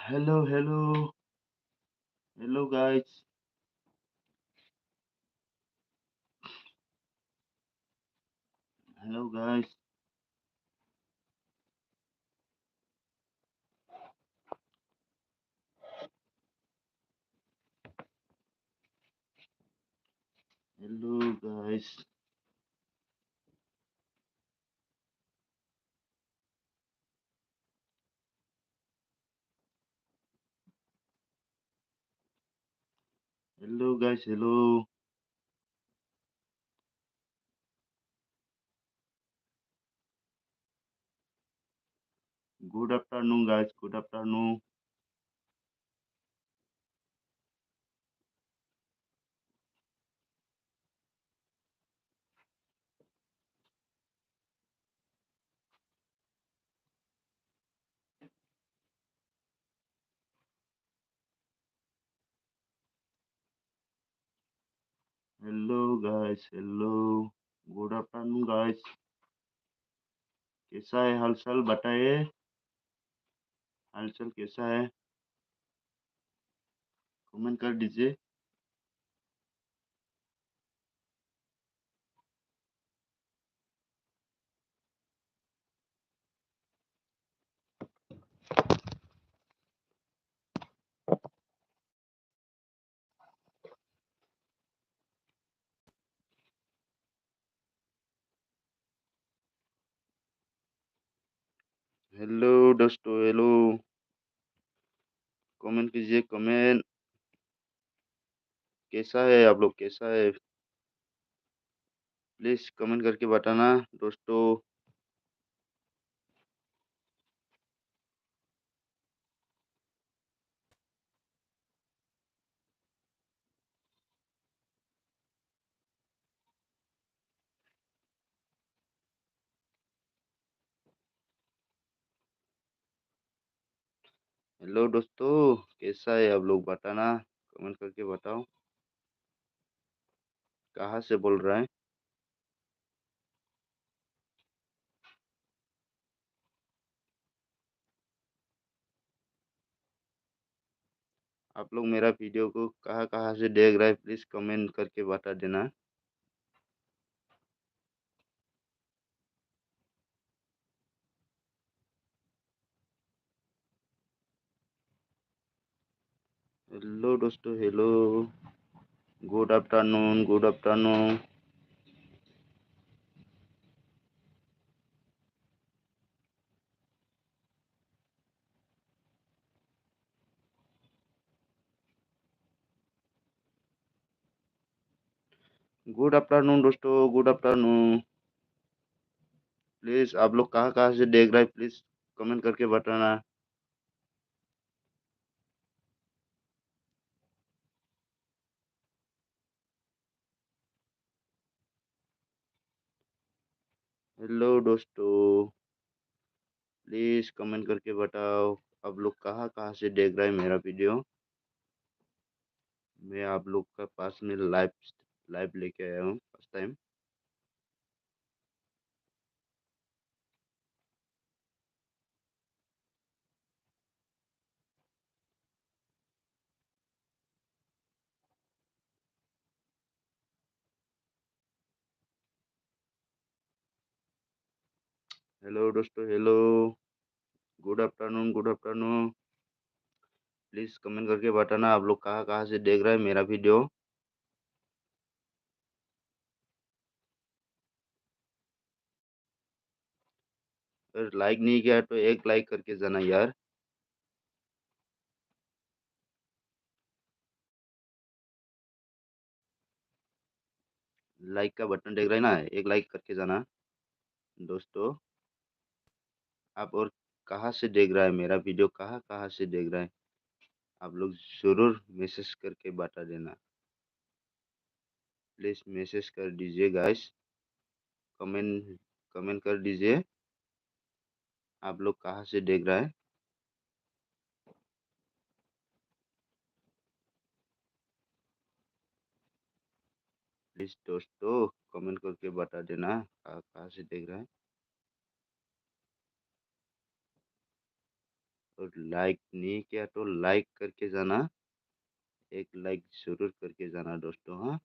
Hello, hello, hello, guys. Hello, guys. Hello, guys. Hello, guys. Hello. Good afternoon, guys. Good afternoon. Hello, guys. Hello. Good afternoon, guys. कैसा है हालचाल बताइए। हालचाल कैसा है? Comment कर दीजिए। हेलो दोस्तों, हेलो। कमेंट कीजिए, कमेंट। कैसा है आप लोग? कैसा है? प्लीज कमेंट करके बताना दोस्तों। हेलो दोस्तों, कैसा है आप लोग? बताना, कमेंट करके बताओ। कहाँ से बोल रहे हैं? आप लोग मेरा वीडियो को कहाँ कहाँ से देख रहे हैं, प्लीज़ कमेंट करके बता देना। हेलो दोस्तों, hello. Good afternoon, good afternoon. Good afternoon दोस्तों, गुड आफ्टरनून। प्लीज़ आप लोग कहाँ कहाँ से देख रहे हैं, प्लीज़ कमेंट करके बताना। हेलो दोस्तों, प्लीज़ कमेंट करके बताओ। आप लोग कहाँ कहाँ से देख रहे हैं मेरा वीडियो। मैं आप लोग का पास में लाइव लाइव लेके आया हूँ फर्स्ट टाइम। हेलो दोस्तों, hello. Good afternoon, good afternoon. Please comment करके बताना आप लोग कहाँ कहाँ से देख रहे हैं मेरा वीडियो। अगर लाइक नहीं किया तो एक लाइक करके जाना यार। लाइक का बटन देख रहे हैं ना, एक लाइक करके जाना दोस्तों। आप और कहाँ से देख रहा है मेरा वीडियो, कहाँ कहाँ से देख रहा है, आप लोग ज़रूर मैसेज करके बता देना। प्लीज़ मैसेज कर दीजिए गाइस। कमेंट कमेंट कर दीजिए आप लोग कहाँ से देख रहा है। प्लीज़ दोस्तों कमेंट करके बता देना कहाँ कहाँ से देख रहा है। और लाइक नहीं किया तो लाइक करके जाना, एक लाइक ज़रूर करके जाना दोस्तों, हाँ।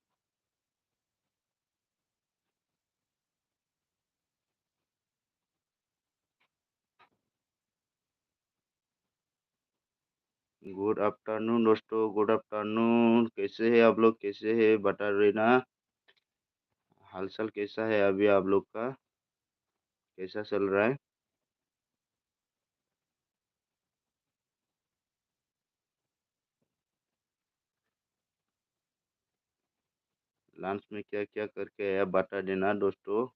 गुड आफ्टरनून दोस्तों, गुड आफ्टरनून। कैसे हैं आप लोग? कैसे हैं बता देना। हाल-चाल कैसा है अभी आप लोग का? कैसा चल रहा है? लंच में क्या-क्या करके आया बता देना दोस्तों।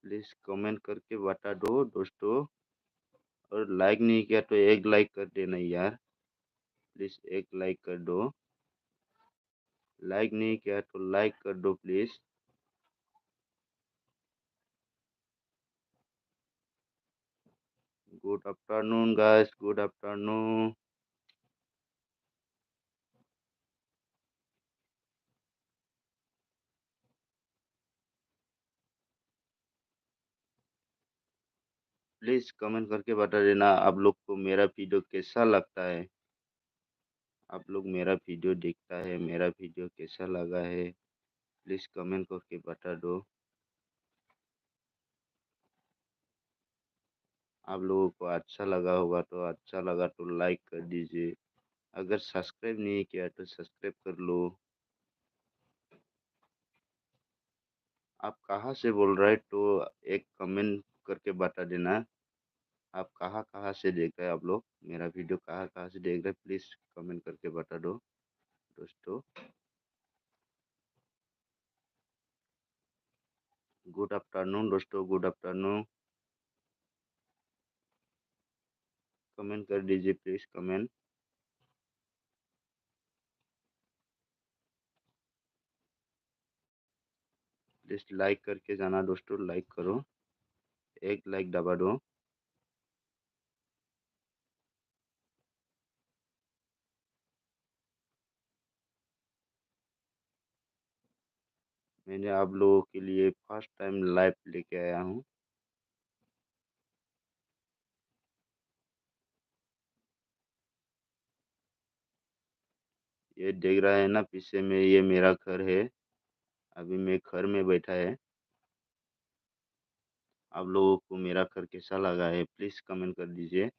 प्लीज़ कमेंट करके बता दो दोस्तों। और लाइक नहीं किया तो एक लाइक कर देना यार। प्लीज़ एक लाइक कर दो। लाइक नहीं किया तो लाइक कर दो please. Good afternoon guys, good afternoon. Please comment करके बता देना आप लोग को मेरा वीडियो कैसा लगता है। आप लोग मेरा वीडियो देखता है, मेरा वीडियो कैसा लगा है, प्लीज़ कमेंट करके बता दो। आप लोगों को अच्छा लगा होगा तो अच्छा लगा तो लाइक कर दीजिए। अगर सब्सक्राइब नहीं किया तो सब्सक्राइब कर लो। आप कहाँ से बोल रहे हैं तो एक कमेंट करके बता देना। आप कहाँ-कहाँ से देख रहे हैं आप लोग? मेरा वीडियो कहाँ-कहाँ से देख रहे हैं प्लीज़ कमेंट करके बता दो दोस्तों। गुड आफ्टरनून दोस्तों, गुड आफ्टरनून। कमेंट कर दीजिए प्लीज़ कमेंट। प्लीज़ लाइक करके जाना दोस्तों, लाइक करो। एक लाइक दबा दो। मैंने आप लोगों के लिए फर्स्ट टाइम लाइव लेके आया हूँ। ये देख रहा है ना पीछे में, ये मेरा घर है। अभी मैं घर में बैठा है। आप लोगों को मेरा घर कैसा लगा है प्लीज़ कमेंट कर दीजिए।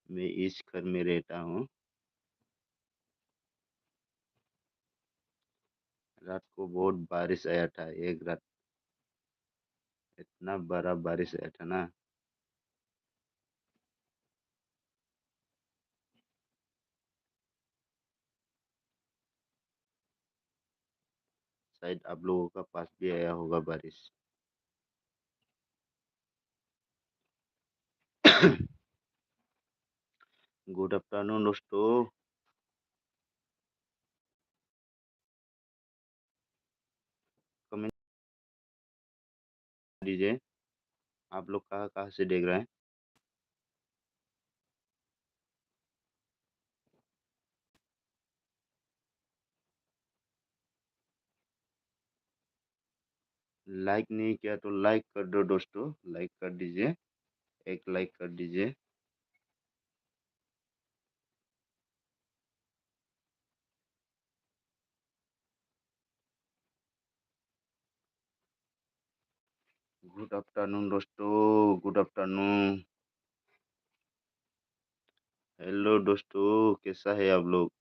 मैं इस घर में रहता हूँ। रात को बहुत बारिश आया था, एक रात इतना बड़ा बारिश आया था ना। शायद आप लोगों का पास भी आया होगा बारिश। गुड आफ्टरनून दोस्तों। कमेंट दीजिए। आप लोग कहाँ-कहाँ से देख रहे हैं? लाइक नहीं किया तो लाइक कर दो दोस्तों, लाइक कर दीजिए। एक लाइक कर दीजिए। गुड आफ्टरनून दोस्तों, गुड आफ्टरनून। हेलो दोस्तों, कैसा है आप लोग?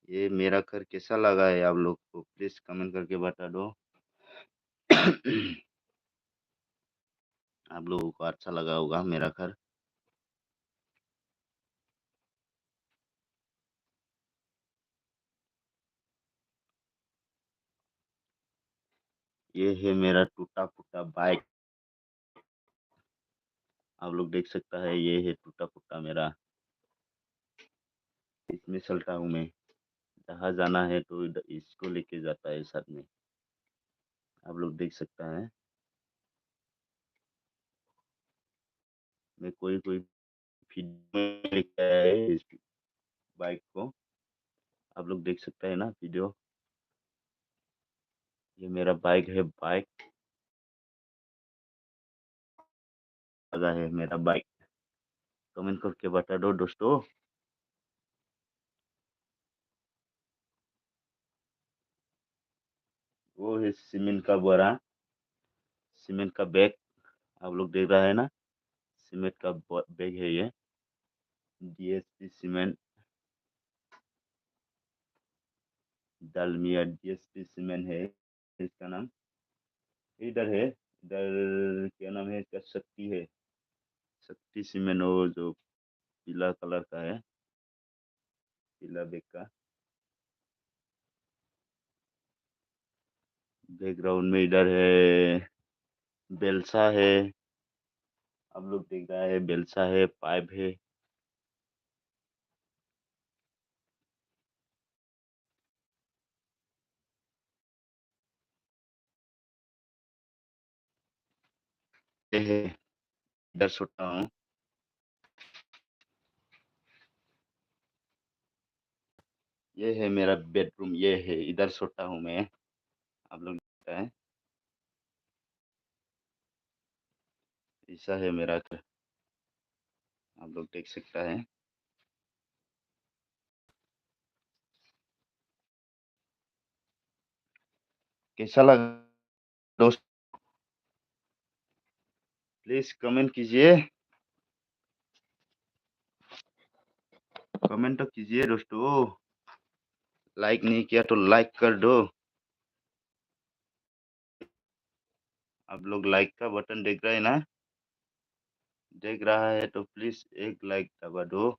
ये मेरा घर कैसा लगा है आप लोग को? प्लीज़ कमेंट करके बता दो। आप लोगों को अच्छा लगा होगा मेरा घर। ये है मेरा टूटा-फूटा बाइक। आप लोग देख सकता है ये है टूटा-फूटा मेरा। इसमें चलता हूँ मैं। जहाँ जाना है तो इसको लेके जाता है साथ में। आप लोग देख सकता है। मैं कोई-कोई वीडियो में लेके आया है इस बाइक को। आप लोग देख सकते हैं ना वीडियो। ये मेरा बाइक है, बाइक लगा है मेरा बाइक। कमेंट करके बता दो दोस्तों। वो है सीमेंट का बोरा, सीमेंट का बैग। आप लोग देख रहा है ना, सीमेंट का बैग है ये। DSP cement, Dalmia DSP cement है इसका नाम। इधर है, इधर क्या नाम है इसका, शक्ति है। शक्ति सीमेंट, वो जो पीला कलर का है, पीला बैग का। बैकग्राउंड में इधर है बेलसा है। आप लोग देख रहा है बेलसा है, पाइप है। ये है, इधर सोता हूँ। ये है मेरा बेडरूम, ये है, इधर सोता हूँ मैं। आप लोग देखता है, ऐसा है मेरा घर। आप लोग देख सकता है। कैसा लगा दोस्त? प्लीज कमेंट कीजिए। कमेंट तो कीजिए दोस्तों। लाइक नहीं किया तो लाइक कर दो। आप लोग लाइक का बटन देख रहे हैं ना? देख रहा है तो प्लीज एक लाइक दबा दो।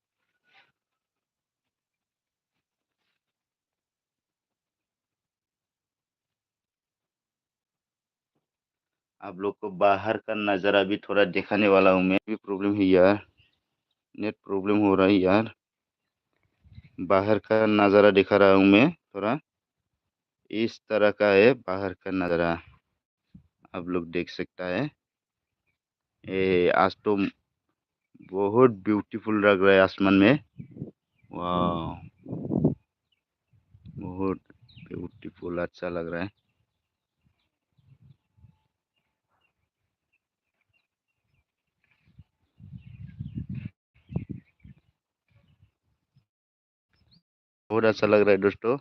आप लोग को बाहर का नज़ारा भी थोड़ा दिखाने वाला हूँ मैं। भी प्रॉब्लम है यार, नेट प्रॉब्लम हो रहा है यार। बाहर का नज़ारा दिखा रहा हूँ मैं थोड़ा। इस तरह का है बाहर का नज़ारा। आप लोग देख सकता है। आज तो बहुत ब्यूटीफुल लग रहा है आसमान में। वाह, बहुत ब्यूटीफुल, अच्छा लग रहा है। बहुत अच्छा लग रहा है दोस्तों।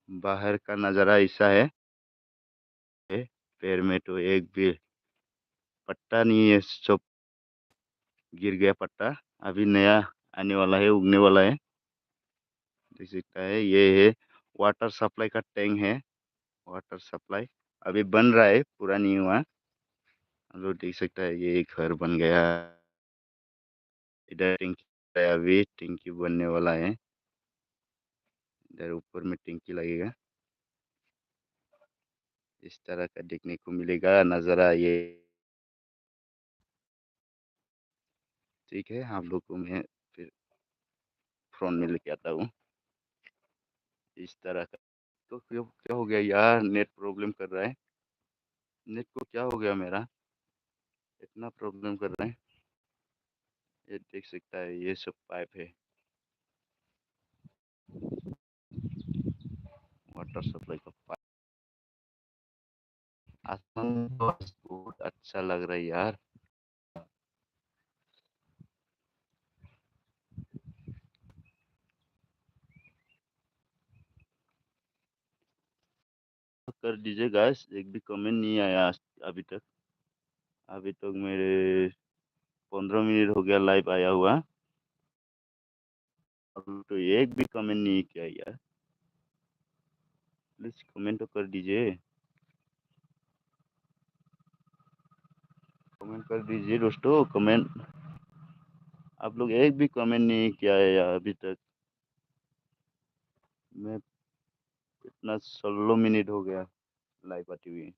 बाहर का नज़ारा ऐसा है। पैर में तो एक भी पत्ता नहीं है, सब गिर गया पत्ता। अभी नया आने वाला है, उगने वाला है। देख सकता है, ये है वाटर सप्लाई का टैंक है। वाटर सप्लाई अभी बन रहा है, पूरा नहीं हुआ। हम लोग देख सकता है, ये घर बन गया। इधर टंकी है, अभी टंकी बनने वाला है। इधर ऊपर में टंकी लगेगा। इस तरह का देखने को मिलेगा नज़ारा ये। ठीक है, आप लोग को मैं फिर फ्रंट में लेके आता हूँ। इस तरह का। तो क्या क्या हो गया यार, नेट प्रॉब्लम कर रहा है। नेट को क्या हो गया मेरा, इतना प्रॉब्लम कर रहा है। ये देख सकता है, ये सब पाइप है, वाटर सप्लाई का पाइप। आसमान तो आज बहुत अच्छा लग रहा है यार। कर दीजिए गाइस, एक भी कमेंट नहीं आया अभी तक। अभी तक मेरे 15 मिनट हो गया लाइव आया हुआ। अभी तो एक भी कमेंट नहीं किया यार। प्लीज कमेंट तो कर दीजिए। कमेंट कर दीजिए दोस्तों, कमेंट। आप लोग एक भी कमेंट नहीं किया है यार अभी तक। मैं इतना 16 मिनट हो गया लाइव आती हुई।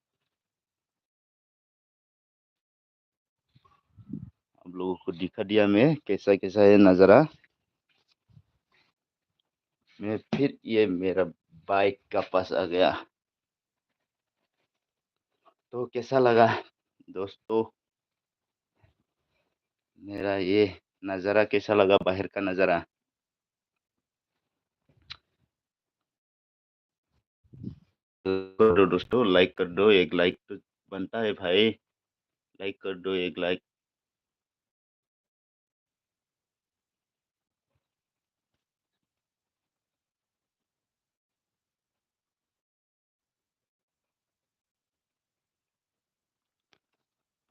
आप लोगों को दिखा दिया मैं कैसा कैसा है नज़ारा। मैं फिर ये मेरा बाइक का पास आ गया। तो कैसा लगा दोस्तों? मेरा ये नज़ारा कैसा लगा, बाहर का नज़ारा? कर दो दोस्तों, लाइक कर दो, एक लाइक तो बनता है भाई। लाइक कर दो, एक लाइक।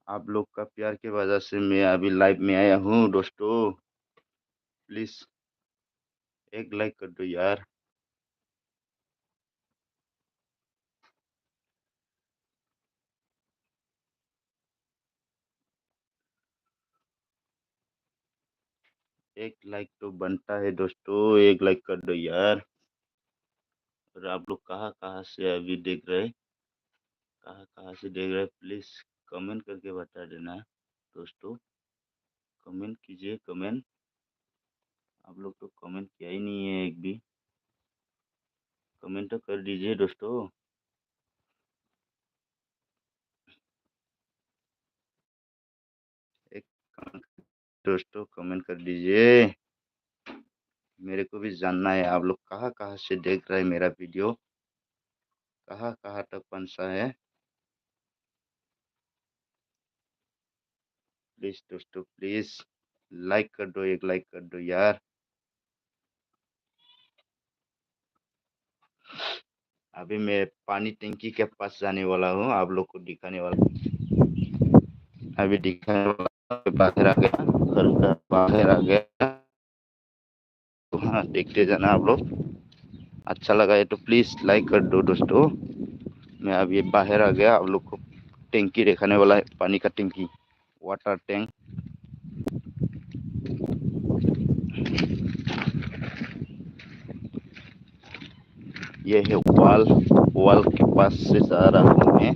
आप लोग का प्यार की वजह से मैं अभी लाइव में आया हूँ दोस्तों। प्लीज एक लाइक कर दो यार। एक लाइक तो बनता है दोस्तों, एक लाइक कर दो यार। और आप लोग कहाँ कहाँ से अभी देख रहे, कहाँ कहाँ से देख रहे, प्लीज कमेंट करके बता देना दोस्तों। कमेंट कीजिए, कमेंट। आप लोग तो कमेंट किया ही नहीं है एक भी। कमेंट तो कर दीजिए दोस्तों। एक दोस्तों कमेंट कर दीजिए। मेरे को भी जानना है आप लोग कहाँ कहाँ से देख रहे हैं मेरा वीडियो, कहाँ कहाँ तक पहुँचा है। प्लीज दोस्तों, प्लीज लाइक कर दो, एक लाइक कर दो यार। अभी मैं पानी टंकी के पास जाने वाला हूँ, आप लोग को दिखाने वाला। अभी दिखाने वाला, बाहर आ गया, घर का बाहर आ गया। तो हाँ, देखते जाना आप लोग। अच्छा लगा है तो प्लीज लाइक कर दो दोस्तों। मैं अभी बाहर आ गया, आप लोग को टंकी दिखाने वाला है, पानी का टंकी, वाटर टैंक। ये है वाल, वाल के पास से जा रहा हूँ मैं।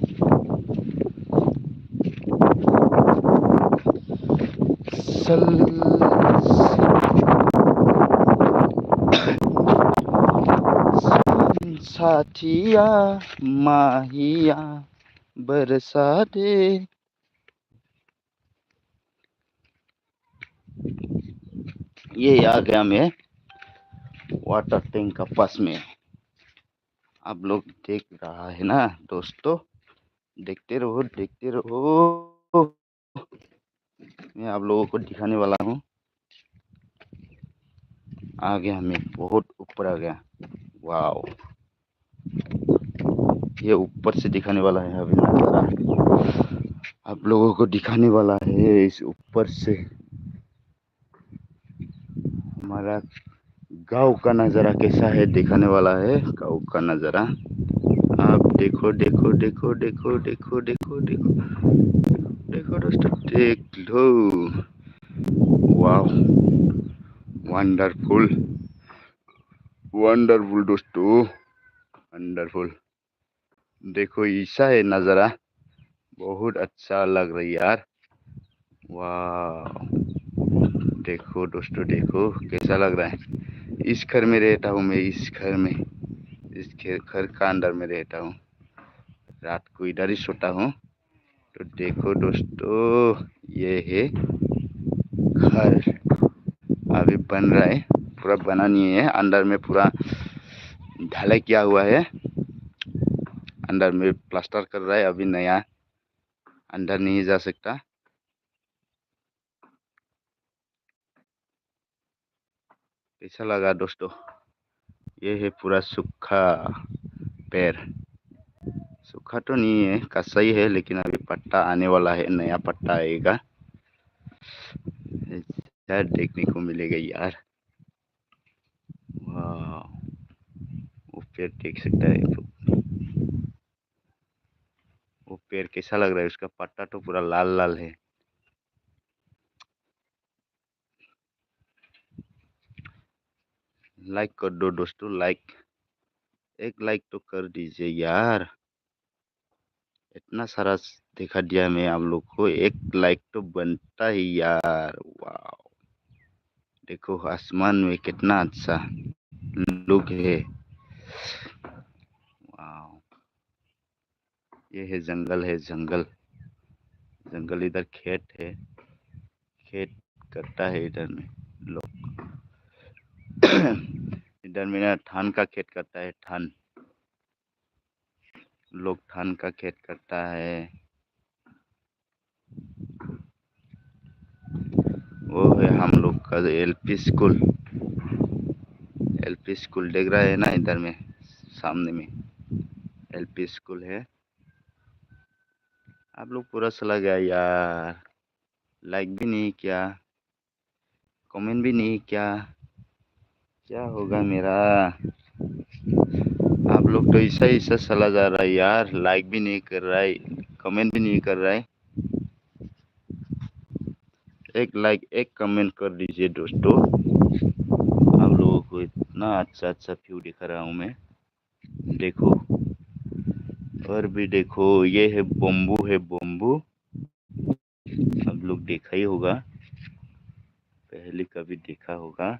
सल साथिया माहिया बरसा दे। ये आ गया मैं वाटर टैंक का पास में। आप लोग देख रहा है ना दोस्तों, देखते रहो देखते रहो। मैं आप लोगों को दिखाने वाला हूँ। आ गया, मैं बहुत ऊपर आ गया। वाओ, ये ऊपर से दिखाने वाला है अभी नजारा, आप लोगों को दिखाने वाला है इस ऊपर से हमारा गांव का नज़ारा कैसा है, दिखाने वाला है गांव का नज़ारा। आप देखो देखो देखो देखो देखो देखो देखो देखो दोस्तों, देख लो। वाह, वंडरफुल, वंडरफुल दोस्तों, वंडरफुल। देखो ऐसा है नज़ारा, बहुत अच्छा लग रही यार। वाह, देखो दोस्तों, देखो कैसा लग रहा है। इस घर में रहता हूँ मैं, इस घर में, इस घर का अंदर में रहता हूँ। रात को इधर ही सोता हूँ। तो देखो दोस्तों, ये है घर, अभी बन रहा है, पूरा बना नहीं है। अंदर में पूरा ढलाई किया हुआ है, अंदर में प्लास्टर कर रहा है अभी नया, अंदर नहीं जा सकता। कैसा लगा दोस्तों? ये है पूरा सूखा पेड़, सूखा तो नहीं है, कच्चा ही है, लेकिन अभी पत्ता आने वाला है, नया पत्ता आएगा। यार देखने को मिलेगा यार। वाह, वो पेड़ देख सकता है, वो पेड़ कैसा लग रहा है, उसका पत्ता तो पूरा लाल लाल है। लाइक कर दो दोस्तों, लाइक, एक लाइक तो कर दीजिए यार। इतना सारा दिखा दिया मैं आप लोग को, एक लाइक तो बनता ही यार। वाह, देखो आसमान में कितना अच्छा लुक है। वाह, ये है जंगल, है जंगल, जंगल, इधर खेत है, खेत करता है इधर में लोग। इधर में ना धान का खेत करता है, धान, लोग धान का खेत करता है। वो है हम लोग का एलपी स्कूल। एलपी स्कूल देख रहा है ना, इधर में सामने में एलपी स्कूल है। आप लोग पूरा चला गया यार, लाइक भी नहीं किया, कमेंट भी नहीं किया, क्या होगा मेरा? आप लोग तो ऐसा ऐसा चला जा रहा है यार, लाइक भी नहीं कर रहा है, कमेंट भी नहीं कर रहा है। एक लाइक एक कमेंट कर दीजिए दोस्तों। आप लोगों को इतना अच्छा अच्छा व्यू दिखा रहा हूँ मैं, देखो। और भी देखो, ये है बम्बू, है बम्बू, आप लोग देखा ही होगा, पहले कभी देखा होगा।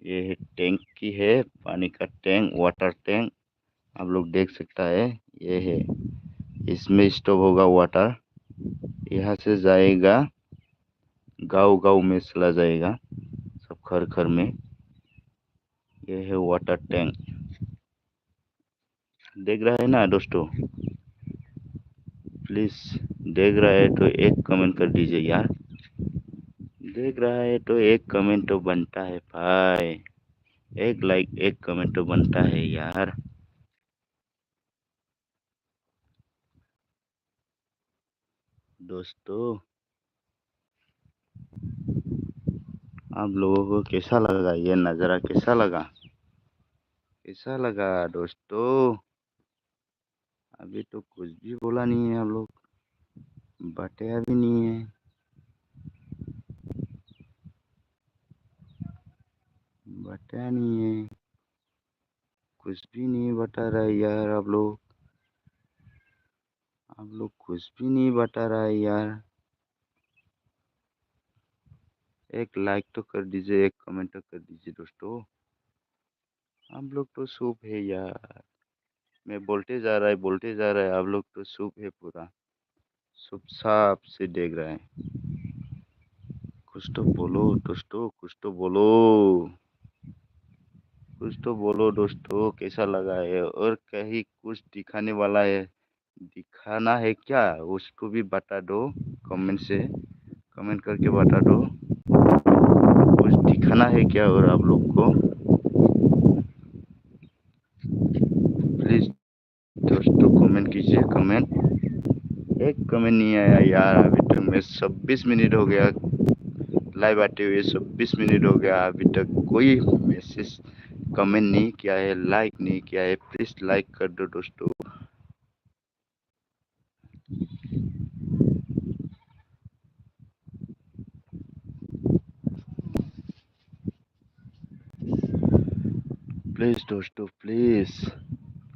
ये है टैंक की है, पानी का टैंक, वाटर टैंक, आप लोग देख सकता है। ये है, इसमें स्टोव होगा वाटर, यहाँ से जाएगा गांव गांव में चला जाएगा, सब घर घर में। ये है वाटर टैंक, देख रहा है ना दोस्तों? प्लीज, देख रहा है तो एक कमेंट कर दीजिए यार। देख रहा है तो एक कमेंट तो बनता है भाई, एक लाइक एक कमेंट तो बनता है यार। दोस्तों, आप लोगों को कैसा लगा ये नज़ारा, कैसा लगा, कैसा लगा दोस्तों? अभी तो कुछ भी बोला नहीं है आप लोग, बताया भी नहीं है, बताया नहीं है, कुछ भी नहीं बता रहा है यार। आप लोग कुछ भी नहीं बता रहा है यार। एक लाइक तो कर दीजिए, एक कमेंट तो कर दीजिए दोस्तों। आप लोग तो चुप है यार, मैं बोलते जा रहा है, बोलते जा रहा है, आप लोग तो चुप है, पूरा चुपचाप से देख रहा है। कुछ तो बोलो दोस्तों, कुछ तो बोलो, कुछ तो बोलो दोस्तों, कैसा लगा है? और कहीं कुछ दिखाने वाला है, दिखाना है क्या, उसको भी बता दो, कमेंट से, कमेंट करके बता दो, कुछ दिखाना है क्या और आप लोग को? प्लीज दोस्तों कमेंट कीजिए, कमेंट। एक कमेंट नहीं आया यार, अभी तक मैं 26 मिनट हो गया लाइव आते हुए, 26 मिनट हो गया, अभी तक कोई मैसेज कमेंट नहीं किया है, लाइक नहीं किया है। प्लीज लाइक कर दो दोस्तों। प्लीज दोस्तों, प्लीज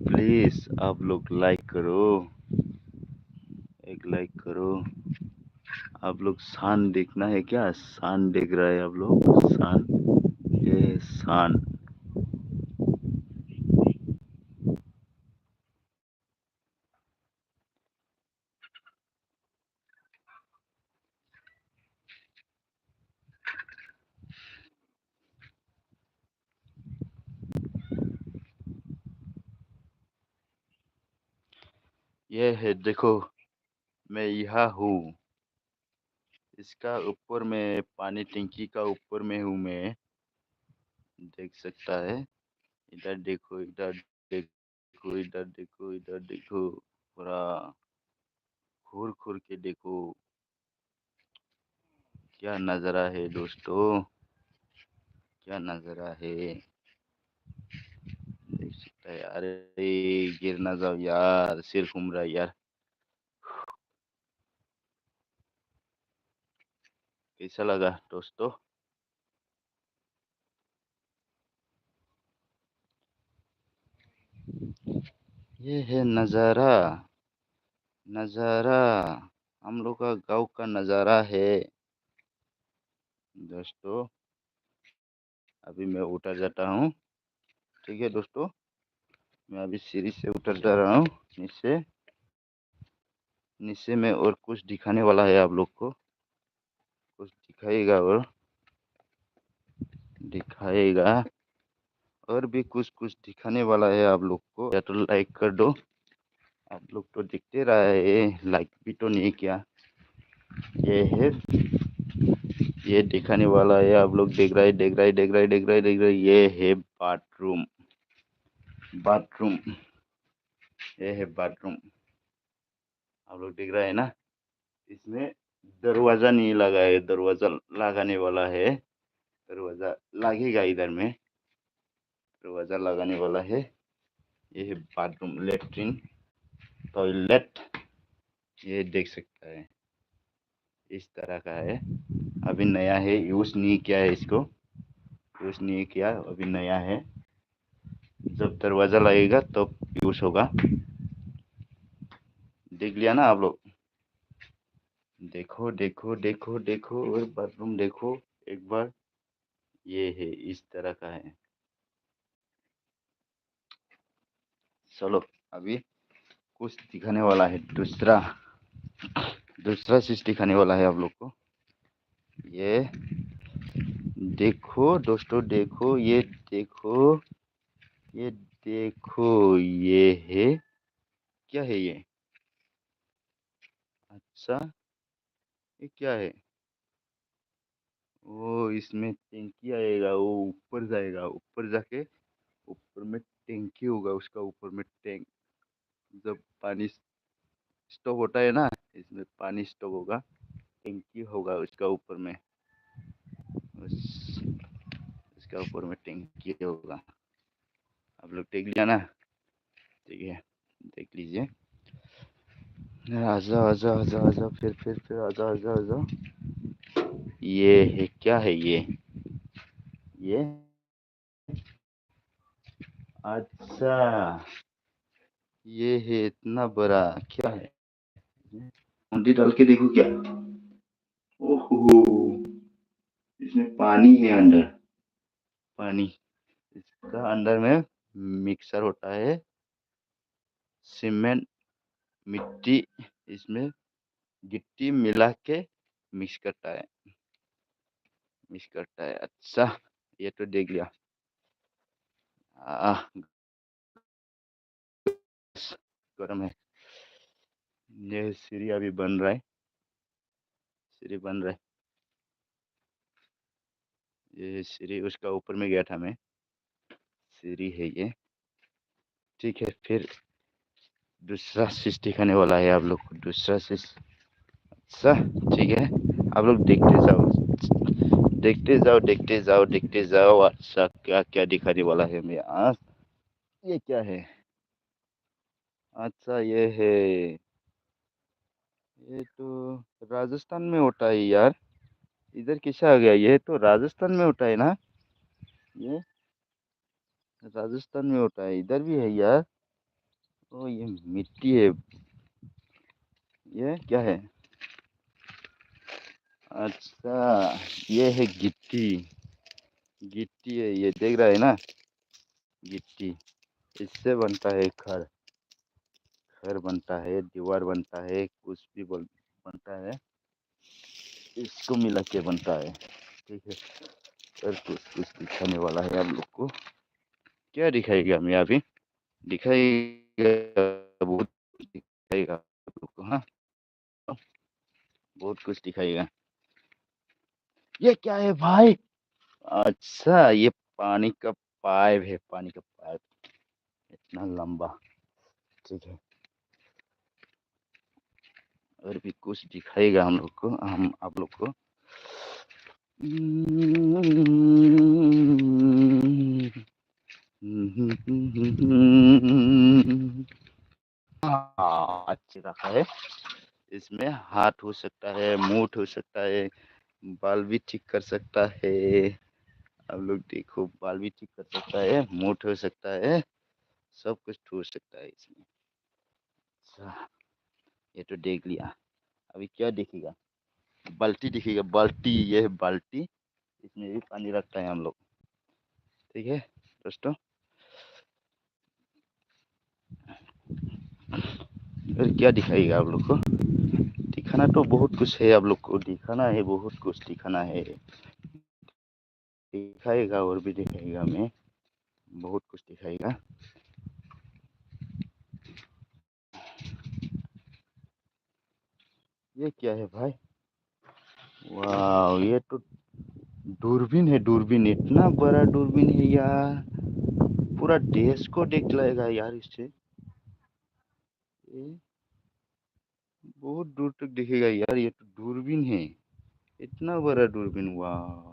प्लीज आप लोग लाइक करो, एक लाइक करो। आप लोग सान देखना है क्या? सान देख रहा है आप लोग? सान, ये सान, ये है देखो, मैं यहाँ हूँ, इसका ऊपर में पानी टंकी का ऊपर में हूँ मैं, देख सकता है। इधर देखो, इधर देखो, इधर देखो, इधर देखो, पूरा घूर घूर के देखो, क्या नज़ारा है दोस्तों, क्या नज़ारा है, देख सकता है। अरे गिर ना जाओ यार, सिर घूम रहा है यार। कैसा लगा दोस्तों? ये है नज़ारा, नज़ारा, हम लोग का गांव का नज़ारा है दोस्तों। अभी मैं उतर जाता हूँ, ठीक है दोस्तों, मैं अभी सीढ़ी से उतर जा रहा हूँ नीचे, नीचे में और कुछ दिखाने वाला है आप लोग को। कुछ दिखाएगा और भी कुछ कुछ दिखाने वाला है आप लोग को। या तो लाइक कर दो, आप लोग तो दिखते रहा है, लाइक भी तो नहीं किया। ये है, ये दिखाने वाला है, आप लोग देख रहे। ये है बाथरूम। बाथरूम, ये है बाथरूम, आप लोग देख रहे हैं ना। इसमें दरवाजा नहीं लगा है, दरवाजा लगाने वाला है। दरवाजा लगेगा इधर में, दरवाजा लगाने वाला है। ये है बाथरूम, लेट्रिन, टॉयलेट, ये देख सकता है। इस तरह का है, अभी नया है, यूज नहीं किया है इसको, यूज नहीं किया, अभी नया है। जब दरवाजा लगेगा तो यूज होगा। देख लिया ना आप लोग। देखो और बाथरूम देखो एक बार। ये है, इस तरह का है। चलो अभी कुछ दिखाने वाला है, दूसरा दूसरा चीज दिखाने वाला है आप लोग को। ये देखो दोस्तों, देखो ये, देखो ये, देखो ये है, क्या है ये? अच्छा, ये क्या है? वो इसमें टैंकी आएगा, वो ऊपर जाएगा, ऊपर जाके ऊपर में टैंकी होगा, उसका ऊपर में टैंक। जब पानी स्टॉक होता है ना, इसमें पानी स्टॉक होगा, टैंकी होगा उसका ऊपर में, उसका ऊपर में टैंकी होगा। आप लोग देख लिया ना, ठीक है, देख लीजिए। आजा आजा आजा आजा, फिर आजा आजा आजा। ये है, क्या है ये? अच्छा, ये है इतना बड़ा, क्या है? मुंडी डाल के देखो क्या? ओहो, इसमें पानी है अंदर, पानी। इसका अंदर में मिक्सर होता है, सीमेंट, मिट्टी, इसमें गिट्टी मिला के मिक्स करता है, मिक्स करता है। अच्छा, ये तो देख लिया। आ, गरम है। ये सीढ़ी अभी बन रहा है, सीढ़ी बन रहा है। ये सीढ़ी, उसका ऊपर में गया था मैं, सीढ़ी है ये। ठीक है, फिर दूसरा चीज दिखाने वाला है आप लोग को, दूसरा चीज। अच्छा, ठीक है, आप लोग देखते जाओ। अच्छा, क्या क्या दिखाने वाला है मैं आज। ये क्या है? अच्छा, ये है, ये तो राजस्थान में होता है यार। इधर कैसे आ गया? ये तो राजस्थान में होता है ना, ये राजस्थान में होता है, इधर भी है यार। ओ, ये मिट्टी है, ये क्या है? अच्छा, ये है गिट्टी, गिट्टी है ये, देख रहा है ना, गिट्टी। इससे बनता है घर, घर बनता है, दीवार बनता है, कुछ भी बनता है, इसको मिला के बनता है। ठीक है, और कुछ कुछ दिखाने वाला है आप लोग को। क्या दिखाएगा मैं अभी? दिखाएगा, बहुत दिखाएगा आप लोग को, हाँ, बहुत कुछ दिखाएगा। ये क्या है भाई? अच्छा, ये पानी का पाइप है, पानी का पाइप, इतना लंबा। ठीक है, और भी कुछ दिखाएगा हम लोग को, हम आप लोग को। हाँ, अच्छी रखा है। इसमें हाथ हो सकता है, मूठ हो सकता है, बाल भी ठीक कर सकता है। आप लोग देखो, बाल भी ठीक कर सकता है, मूठ हो सकता है, सब कुछ हो सकता है इसमें। अच्छा, ये तो देख लिया। अभी क्या दिखेगा? बाल्टी दिखेगा, बाल्टी, ये है बाल्टी, इसमें भी पानी रखता है हम लोग। ठीक है दोस्तों, और क्या दिखाएगा आप लोग को? दिखा दिखाना तो बहुत कुछ है, आप लोग को दिखाना है, बहुत कुछ दिखाना है, दिखाएगा और भी दिखाएगा, मैं बहुत कुछ दिखाएगा। ये क्या है भाई? वाह, ये तो दूरबीन है, दूरबीन, इतना बड़ा दूरबीन है यार, पूरा देश को देख लाएगा यार इससे। ये बहुत दूर तक दिखेगा यार, ये तो दूरबीन है, इतना बड़ा दूरबीन, वाह।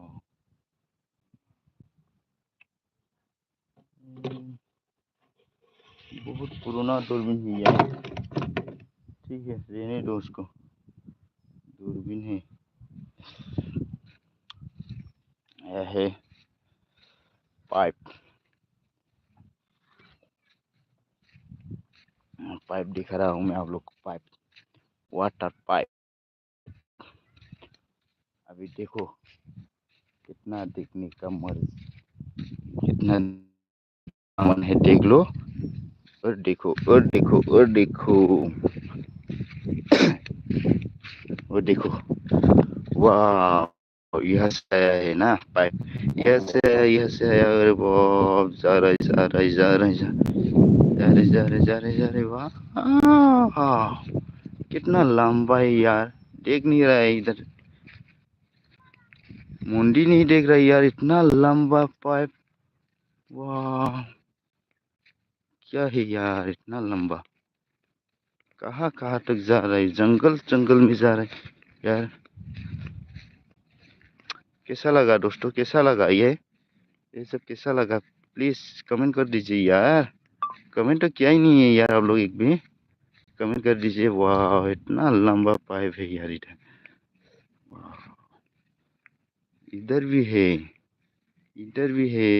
बहुत पुराना दूरबीन है यार, ठीक है, रहने दो उसको, दूरबीन है। यह है पाइप, पाइप दिखा रहा हूँ मैं आप लोग को, पाइप, वाटर पाइप। अभी देखो कितना देखने का मन, कितना मन है, देख लो, और देखो, और देखो, और देखो, और देखो, वाह, यह से आया है ना पाइप, यह से आया, यह से आया, अरे बाप, जा रहा है, जा रहा है, जा रहा है, जा रहे, जा रहे, जा रहे, जा रहे, वाह, कितना लंबा है यार, देख नहीं रहा है इधर, मुंडी नहीं देख रहा है यार, इतना लंबा पाइप, वाह, क्या है यार, इतना लंबा, कहाँ कहाँ तक जा रहा है, जंगल जंगल में जा रहा है यार। कैसा लगा दोस्तों, कैसा लगा ये सब कैसा लगा, प्लीज कमेंट कर दीजिए यार, कमेंट तो किया ही नहीं है यार आप लोग, एक भी कमेंट कर दीजिए। वाह, इतना लंबा पाइप है यार इधर, इधर भी है, इधर भी है,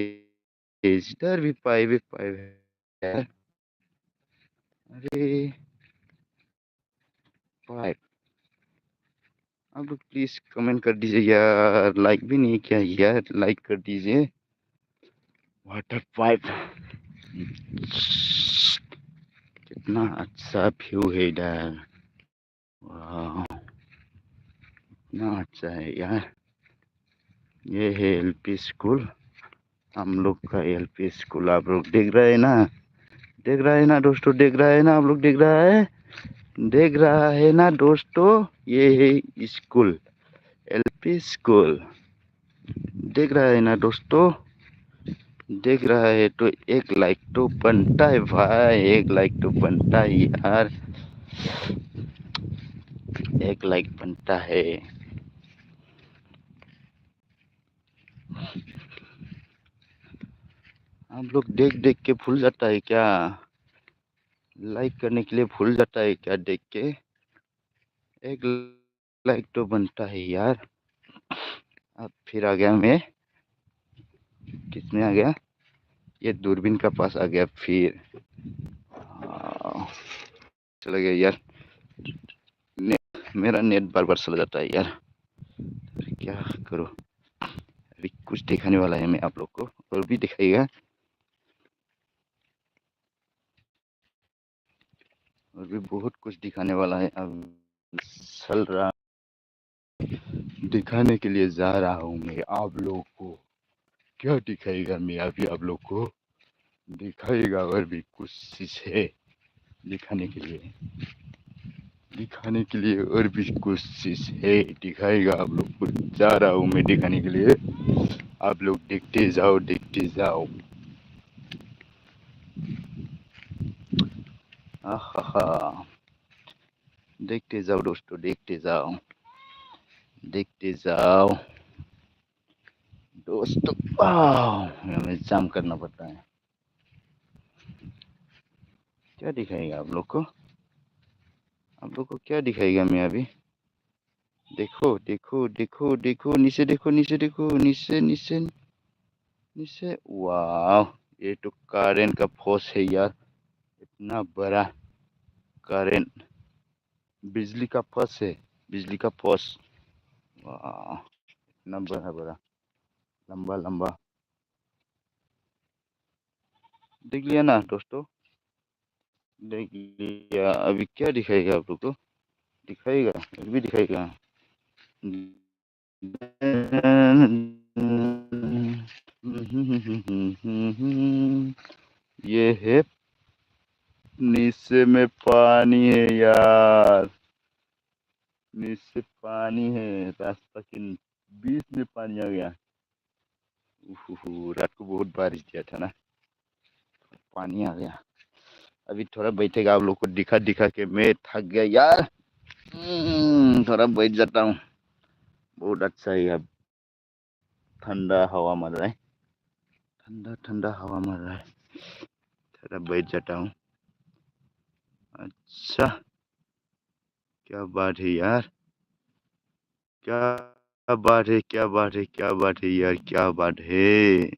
इधर भी पाइप है, पाइप है, अरे पाइप, आप लोग प्लीज कमेंट कर दीजिए यार, लाइक भी नहीं किया यार, लाइक कर दीजिए। वाटर पाइप, कितना अच्छा व्यू है इधर, वाह, इतना अच्छा है यार। ये है एलपी स्कूल, हम लोग का एलपी स्कूल, आप लोग देख रहे हैं ना, देख रहा है ना दोस्तों, देख रहा है ना आप लोग, देख रहा है, देख रहा है ना दोस्तों, ये है स्कूल, एलपी स्कूल, देख रहा है ना दोस्तों, देख रहा है तो एक लाइक तो बनता है भाई, एक लाइक तो बनता है यार, एक लाइक बनता है। आप लोग देख देख के भूल जाता है क्या, लाइक करने के लिए भूल जाता है क्या, देख के एक लाइक तो बनता है यार। अब फिर आ गया मैं, किसमें आ गया, ये दूरबीन का पास आ गया फिर, चला गया यार, मेरा नेट बार बार चला जाता है यार, क्या करो, अभी कुछ दिखाने वाला है मैं आप लोग को, और भी दिखाएगा, और भी बहुत कुछ दिखाने वाला है, अब चल रहा, दिखाने के लिए जा रहा हूँ मैं आप लोग को, क्या दिखाएगा मैं अभी आप लोग को, दिखाएगा और भी कुछ चीज है दिखाने के लिए, दिखाने के लिए और भी कुछ चीज है, दिखाएगा आप लोग को, जा रहा हूँ मैं दिखाने के लिए, आप लोग देखते जाओ, देखते जाओ, आहा, देखते जाओ दोस्तों, देखते जाओ, देखते जाओ दोस्तों, हमें जाम करना पड़ता है, क्या दिखाएगा आप लोग को, आप लोग को क्या दिखाएगा मैं अभी, देखो देखो देखो देखो, नीचे देखो, नीचे देखो, नीचे नीचे नीचे, वाह, ये तो करेंट का फोर्स है यार, इतना बड़ा करेंट, बिजली का फोर्स है, बिजली का फोर्स, वाह, इतना बड़ा बड़ा, लंबा लंबा, देख लिया ना दोस्तों, देख लिया, अभी क्या दिखाएगा आप लोग को, दिखाएगा, फिर भी दिखाएगा। ये है नीचे में पानी है यार, नीचे पानी है, रास्ता के बीच में पानी आ गया। रात को बहुत बारिश किया था ना, पानी आ गया। अभी थोड़ा बैठेगा, आप लोग को दिखा दिखा के मैं थक गया यार। थोड़ा बैठ जाता हूँ। बहुत अच्छा है अब, ठंडा हवा मार रहा है, ठंडा ठंडा हवा मार रहा है। थोड़ा बैठ जाता हूँ। अच्छा, क्या बात है यार, क्या बात है, क्या बात है, क्या बात है यार, क्या बात है,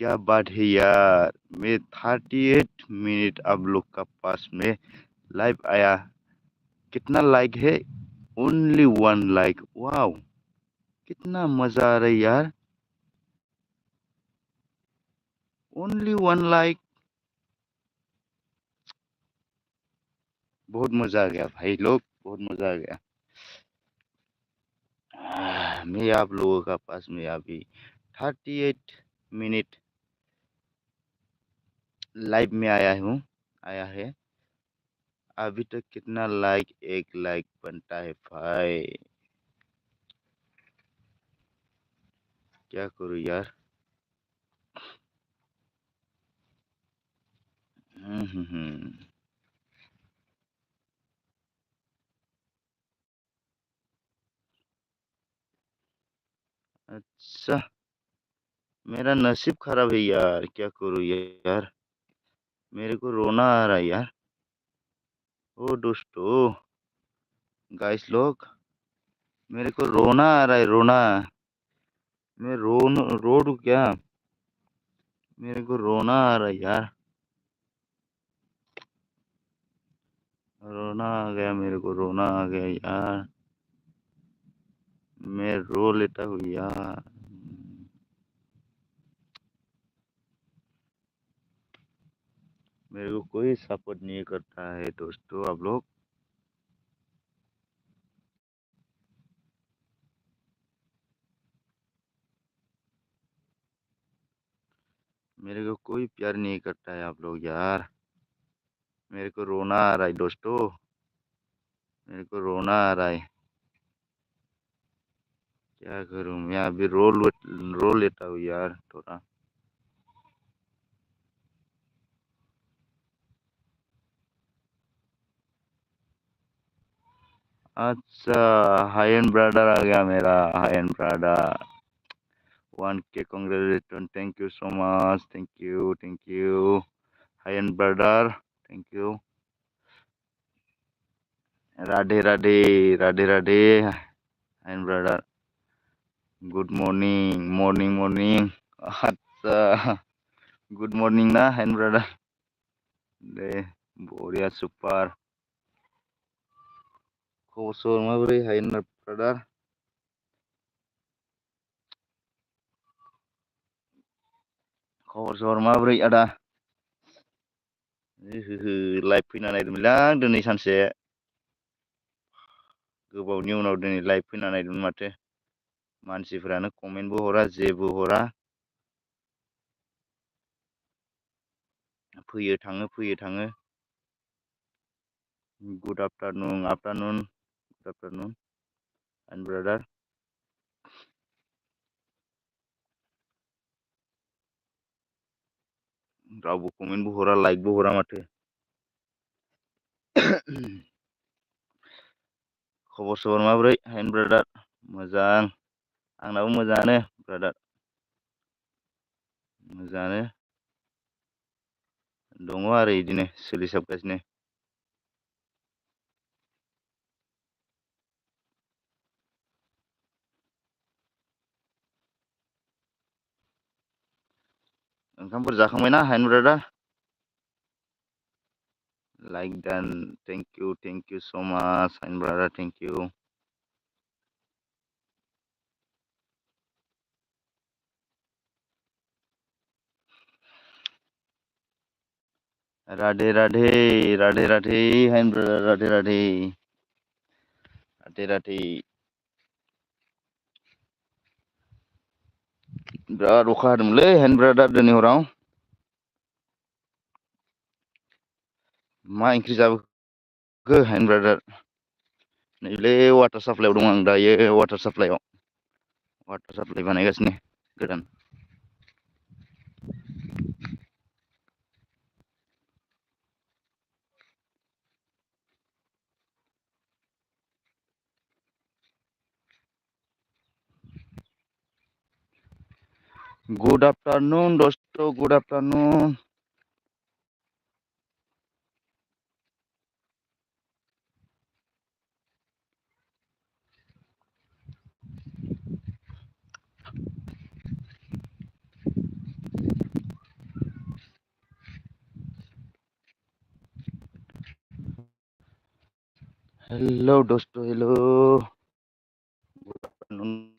क्या बात है यार। मैं 38 मिनट आप लोग का पास में लाइव आया। कितना लाइक है? Only 1 like. वाओ, कितना मजा आ रहा है यार। Only 1 like. बहुत मजा आ गया भाई लोग, बहुत मजा आ गया। मैं आप लोगों का पास में अभी 38 मिनट लाइव में आया है। अभी तक कितना लाइक? 1 लाइक बनता है भाई। क्या करूँ यार। हम्म। अच्छा, मेरा नसीब खराब है यार, क्या करूँ यार। मेरे को रोना आ रहा है यार। ओ दोस्तों, गाइस लोग, मेरे को रोना आ रहा है, रोना। मैं रो दूं क्या? मेरे को रोना आ रहा है यार, रोना आ गया, मेरे को रोना आ गया यार। मैं रो लेता हूँ यार। मेरे को कोई सपोर्ट नहीं करता है दोस्तों, आप लोग। मेरे को कोई प्यार नहीं करता है आप लोग यार। मेरे को रोना आ रहा है दोस्तों, मेरे को रोना आ रहा है। क्या करूं मैं अभी, रो लेता हूँ यार थोड़ा। अच्छा, हाई एंड ब्रदर आ गया मेरा, high and brother. 1K congratulations, thank you so much, thank you, thank you high and brother, thank you. Radhe Radhe, Radhe Radhe and brother. Good morning, morning morning. अच्छा, गुड मॉर्निंग ना एंड ब्रदर। दे, बढ़िया, सुपार। खबर माबोरै and brother? खबर माबोरै आदा? लाइभ फैना नायदोंमोनलै आं दिनै सानसे, गोबावनि उनाव दिनै लाइभ फैना नायदोंमोन माथो। मानसिफोरानो कमेन्टबो हरा, जेबो हरा। फैयो थाङो, फैयो थाङो। Good afternoon, afternoon, good afternoon and brother. रावबो कमेन्टबो हरा, लाइकबो हरा माथो। खबर सबर माबोरै एन्ड ब्रादार? मोजां, आंनाबो मोजाङानो ब्रादार, मोजाङानो दङ आरो इदिनो सोलिसाबगासिनो। ओंखामफोर जाखांबायना एन्ड ब्रादार? लाइक डान, thank you so much and brother, thank you. Radhe Radhe, Radhe Radhe and brother, Radhe Radhe. राथे बिराद अखा हादोंमोनलै हेन्ड ब्रादार दिनै हराव। मा ओंख्रि जाबोखो हेन्ड ब्रादार? नैलै वाटार साप्लाइआव दं आं दायो वाटार साप्लाइ बानायगासिनो गोदान। गुड आफ्टरनून दोस्तों, गुड आफ्टरनून। हेलो दोस्तों, हेलो। Good afternoon.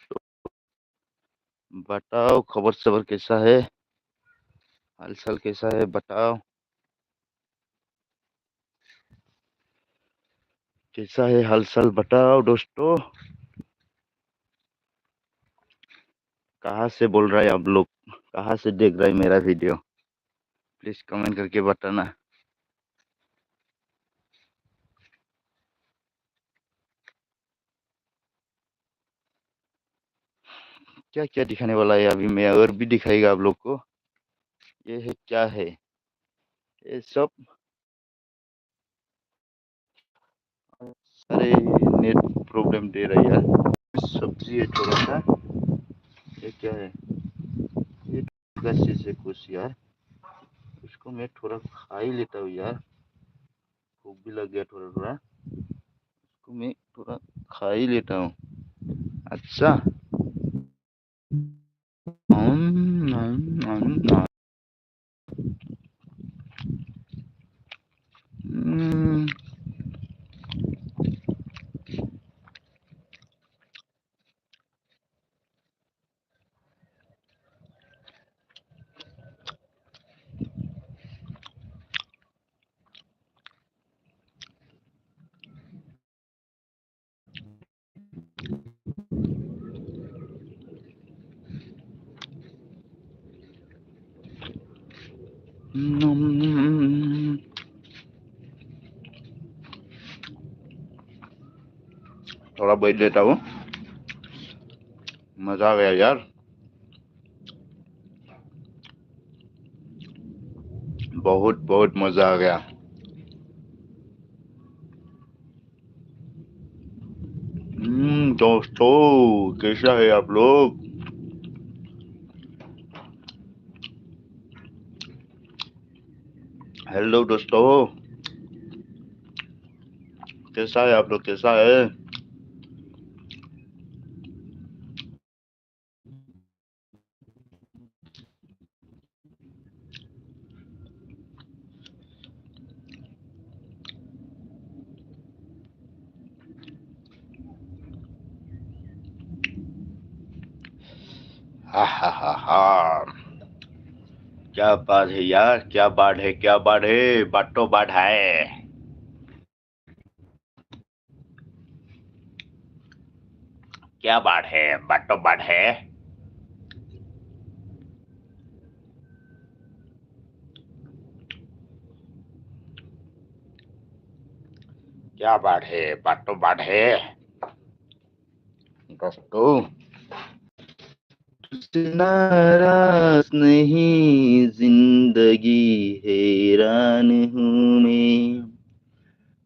बताओ खबर सबर कैसा है, हाल चाल कैसा है बताओ, कैसा है हाल चाल बताओ दोस्तों। कहाँ से बोल रहा है आप लोग, कहाँ से देख रहे हैं मेरा वीडियो, प्लीज कमेंट करके बताना। क्या क्या दिखाने वाला है अभी मैं, और भी दिखाएगा आप लोग को। ये है क्या है, ये सब सारे नेट प्रॉब्लम दे रहा है यार। सब्जी है थोड़ा सा, ये क्या है, ये कैसे से कुछ यार, उसको मैं थोड़ा खा ही लेता हूँ यार, भूख भी लग गया थोड़ा थोड़ा, उसको मैं थोड़ा खा ही लेता हूँ। अच्छा। हम्म, थोड़ा बैठ लेता हूँ, मजा आ गया यार, बहुत बहुत मजा आ गया। दोस्तों कैसा है आप लोग, हेलो दोस्तों, कैसा है आप लोग, कैसा है? हा हा हा हा, क्या बात है यार, क्या बात है, क्या बात है, बाटो बात है, क्या बात है, बाटो बात है। क्या बात है, बाटो बात है दोस्तों। तुझसे नाराज नहीं जिंदगी, हैरान हूँ मैं,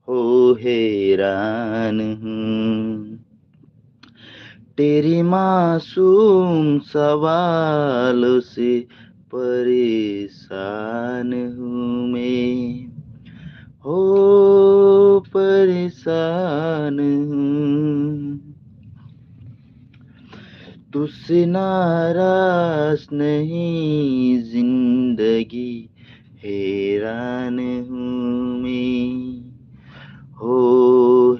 हो हैरान हूँ, तेरी मासूम सवालों से परेशान हूँ मैं, हो परेशान हूँ, तुझसे नाराज नहीं जिंदगी, हैरान हूँ मैं, हो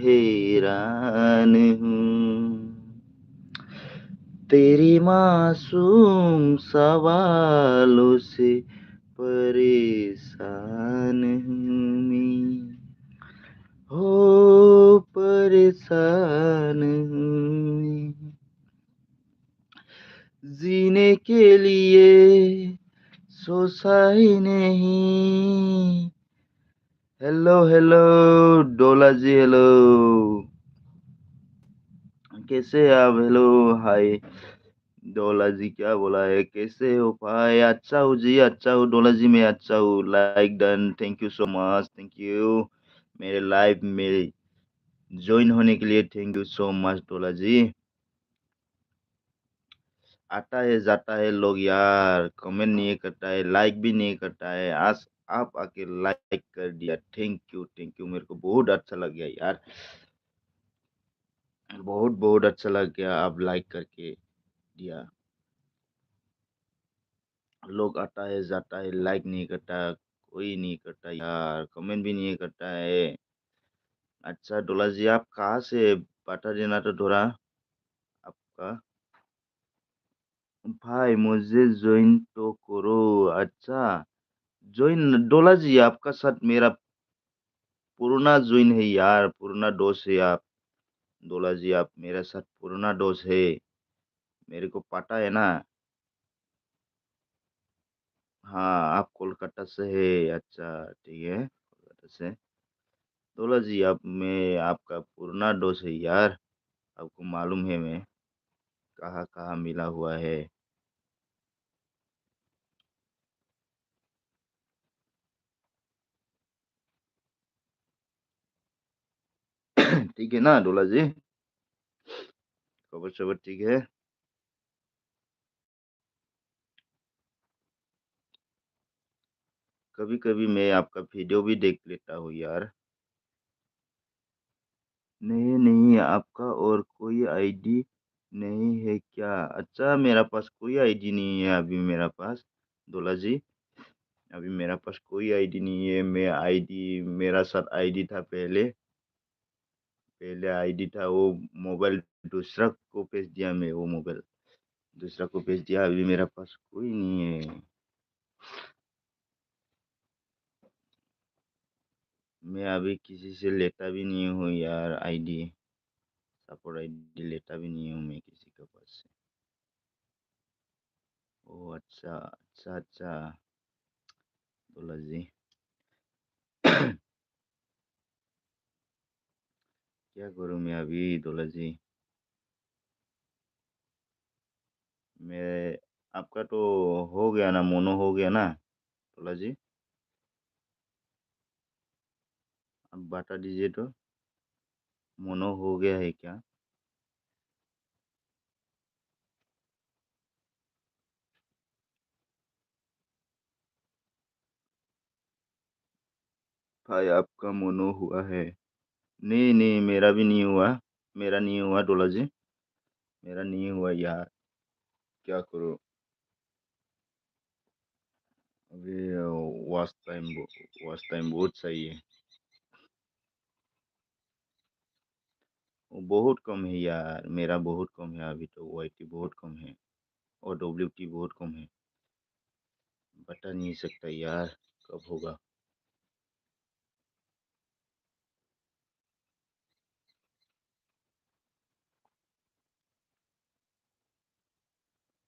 हैरान हूँ, तेरी मासूम सवालों से परेशान हूँ मैं, हो परेशान सोचा ही नहीं। हेलो हेलो डोला जी, हेलो, कैसे हैं आप? हेलो, हाय। डोला जी क्या बोला है, कैसे हो भाई? अच्छा हूँ जी, अच्छा हूँ डोला जी, मैं अच्छा हूँ। Like done, thank you so much, thank you मेरे लाइव में ज्वाइन होने के लिए। थैंक यू सो मच डोला जी। आता है जाता है लोग यार, कमेंट नहीं करता है, लाइक भी नहीं करता है। आज आप आके लाइक कर दिया, थैंक यू थैंक यू, मेरे को बहुत अच्छा लग गया यार, बहुत बहुत अच्छा लग गया, आप लाइक करके दिया। लोग आता है जाता है, लाइक नहीं करता, कोई नहीं करता यार, कमेंट भी नहीं करता है। अच्छा डोला जी, आप कहाँ से? बता देना तो थोड़ा आपका। भाई मुझे ज्वाइन तो करो। अच्छा, ज्वाइन डोला जी, आपका साथ मेरा पुराना ज्वाइन है यार, पुराना दोस्त है आप। डोला जी, आप मेरे साथ पुराना दोस्त है, मेरे को पता है ना। हाँ, आप कोलकाता से है, अच्छा ठीक है, कोलकाता से। डोला जी, आप मैं आपका पुराना दोस्त है यार, आपको मालूम है मैं कहाँ कहाँ मिला हुआ है। ठीक है ना डोला जी? खबर सबर ठीक है? कभी कभी मैं आपका वीडियो भी देख लेता हूँ यार। नहीं नहीं, आपका और कोई आईडी नहीं है क्या? अच्छा, मेरा पास कोई आईडी नहीं है अभी मेरा पास, डोला जी। अभी मेरा पास कोई आईडी नहीं है। मैं आईडी, मेरा साथ आईडी था पहले, पहले आईडी था वो, मोबाइल दूसरा को भेज दिया, मैं वो मोबाइल दूसरा को भेज दिया, अभी मेरा पास कोई नहीं है। मैं अभी किसी से लेता भी नहीं हूँ यार आईडी, सपोर्ट आईडी लेता भी नहीं हूँ मैं किसी के पास से। ओ अच्छा अच्छा अच्छा, डोला जी। क्या करूँ मैं अभी डोला जी? मैं, आपका तो हो गया ना, मोनो हो गया ना डोला जी? अब बता दीजिए तो, मोनो हो गया है क्या? भाई आपका मोनो हुआ है? नहीं नहीं, मेरा भी नहीं हुआ, मेरा नहीं हुआ डोला जी, मेरा नहीं हुआ यार, क्या करूँ अभी? वॉच टाइम, वॉच टाइम बहुत सही है। वो बहुत कम है यार, मेरा बहुत कम है अभी, तो वाईटी बहुत कम है और डब्ल्यूटी बहुत कम है, बता नहीं सकता यार कब होगा।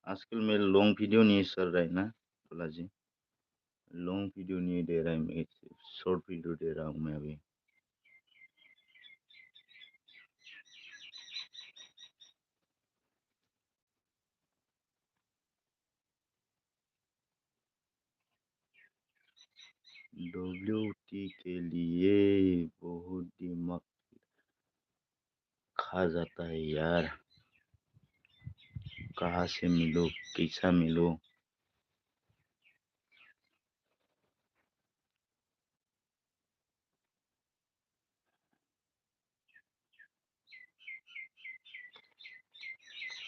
आजकल मेरे लॉन्ग वीडियो नहीं चल रहा है ना डोला जी, लॉन्ग वीडियो नहीं दे रहा है, मैं शॉर्ट वीडियो दे रहा हूँ मैं अभी। डब्ल्यूटी के लिए बहुत दिमाग खा जाता है यार, कहाँ से मिलो, कैसा मिलो?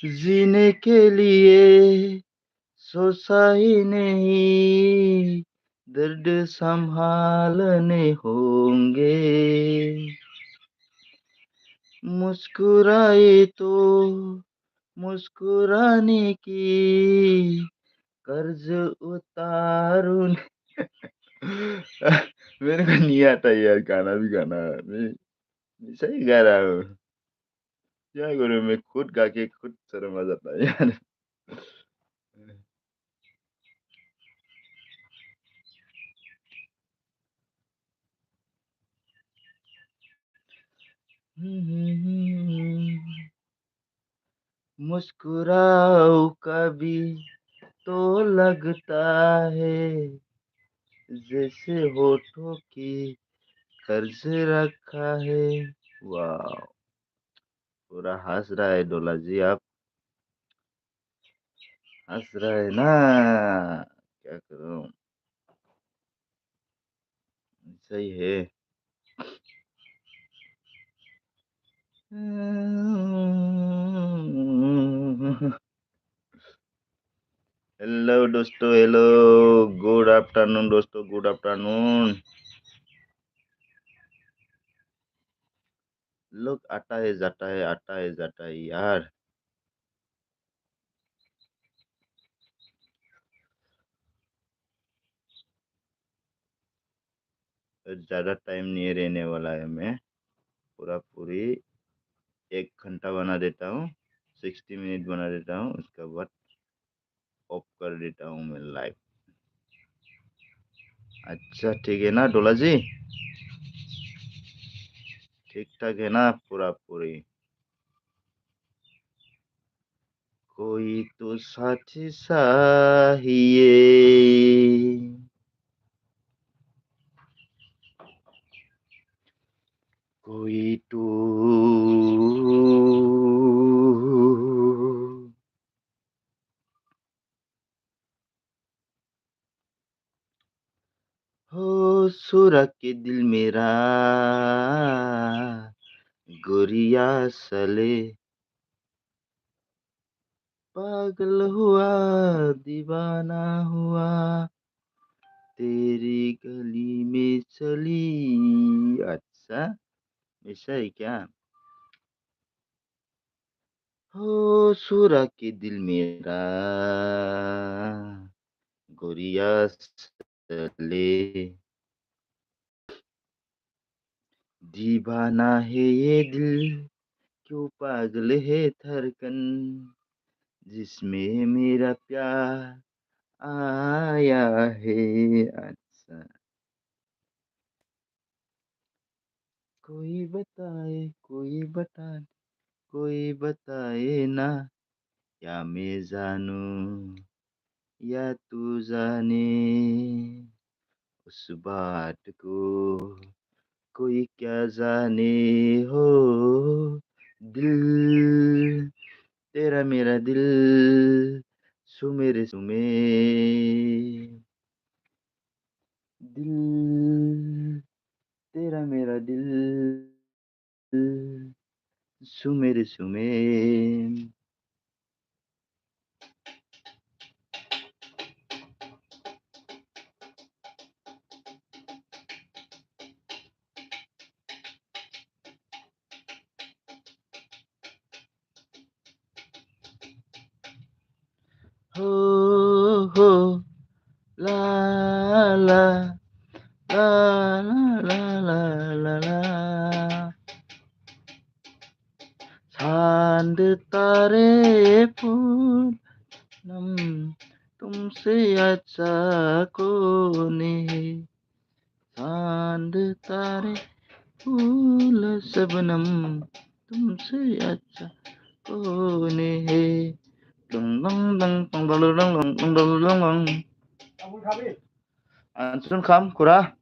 जीने के लिए सोचा ही नहीं, दर्द संभालने होंगे, मुस्कुराए तो मुस्कुराने की कर्ज उतारू। मेरे को नहीं आता यार, गाना भी गाना, मैं सही गा रहा हूँ, क्या करूँ मैं, खुद गा के खुद शर्म आ जाता है यार। मुस्कुराओ कभी तो लगता है जैसे होठों की कर्ज रखा है। वाह, पूरा हंस रहा है डोला जी, आप हंस रहा है ना, क्या करूं, सही है। हेलो दोस्तों, हेलो, गुड आफ्टरनून दोस्तों, गुड आफ्टरनून। लोग आता है जाता है, आता है जाता है यार। ज्यादा टाइम नहीं रहने वाला है, मैं पूरा पूरी 1 घंटा बना देता हूँ, 60 मिनट बना देता हूँ, उसके बाद ऑफ कर देता हूँ मैं लाइव। अच्छा ठीक है ना डोला जी, ठीक ठाक है ना पूरा पूरी। कोई तो साथी चाहिए, कोई तो हो सुरा के दिल मेरा गोरिया सले, पागल हुआ दीवाना हुआ तेरी गली में चली। अच्छा, ऐसा है क्या? हो सुरा के दिल मेरा गोरिया सले, दीवाना है ये दिल, क्यों पागल है धड़कन, जिसमें मेरा प्यार आया है। अच्छा, कोई बताए, कोई बता, कोई बताए ना, क्या मैं जानूं या तू जाने उस बात को, कोई क्या जाने हो दिल, तेरा मेरा दिल सुमेरे सुमे, दिल तेरा मेरा दिल सुमेरे सुमे। हो हो ला ला ला ला ला ला ला, चांद तारे फूल नम, तुमसे अच्छा कौन है, चांद तारे फूल शबनम, तुमसे अच्छा कौन है। डंग डंग डंग डंग डंग डंग डंग डंग डंग डंग। Ansun kam kura.